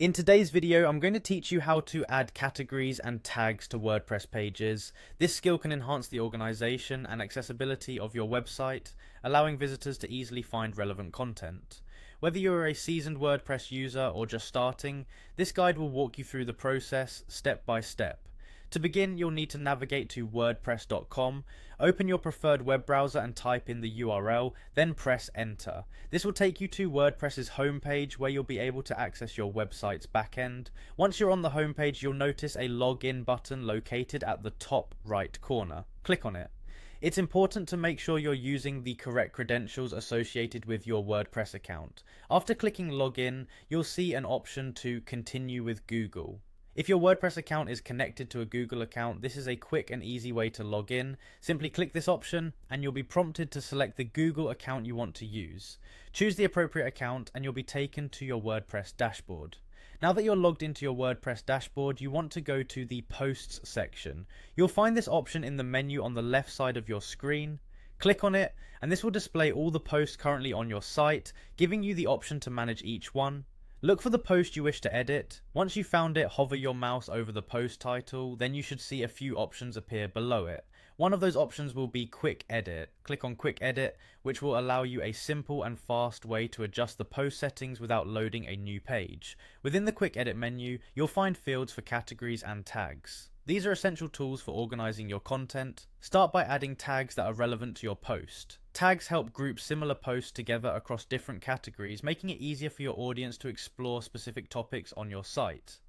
In today's video, I'm going to teach you how to add categories and tags to WordPress pages. This skill can enhance the organization and accessibility of your website, allowing visitors to easily find relevant content. Whether you're a seasoned WordPress user or just starting, this guide will walk you through the process step by step. To begin, you'll need to navigate to wordpress.com, open your preferred web browser and type in the URL, then press enter. This will take you to WordPress's homepage where you'll be able to access your website's backend. Once you're on the homepage, you'll notice a login button located at the top right corner. Click on it. It's important to make sure you're using the correct credentials associated with your WordPress account. After clicking login, you'll see an option to continue with Google. If your WordPress account is connected to a Google account, this is a quick and easy way to log in. Simply click this option and you'll be prompted to select the Google account you want to use. Choose the appropriate account and you'll be taken to your WordPress dashboard. Now that you're logged into your WordPress dashboard, you want to go to the Posts section. You'll find this option in the menu on the left side of your screen. Click on it and this will display all the posts currently on your site, giving you the option to manage each one. Look for the post you wish to edit. Once you found it, hover your mouse over the post title, then you should see a few options appear below it. One of those options will be Quick Edit. Click on Quick Edit, which will allow you a simple and fast way to adjust the post settings without loading a new page. Within the Quick Edit menu, you'll find fields for categories and tags. These are essential tools for organizing your content. Start by adding tags that are relevant to your post. Tags help group similar posts together across different categories, making it easier for your audience to explore specific topics on your site.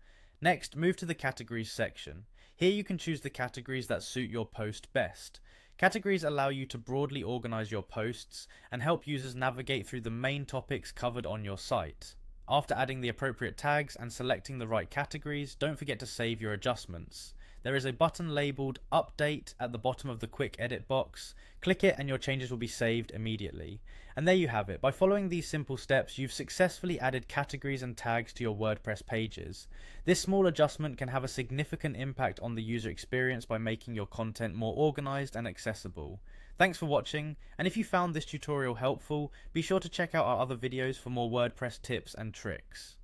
Next, move to the categories section. Here you can choose the categories that suit your post best. Categories allow you to broadly organize your posts and help users navigate through the main topics covered on your site. After adding the appropriate tags and selecting the right categories, don't forget to save your adjustments. There is a button labeled Update at the bottom of the Quick Edit box. Click it and your changes will be saved immediately. And there you have it. By following these simple steps, you've successfully added categories and tags to your WordPress pages. This small adjustment can have a significant impact on the user experience by making your content more organized and accessible. Thanks for watching, and if you found this tutorial helpful, be sure to check out our other videos for more WordPress tips and tricks.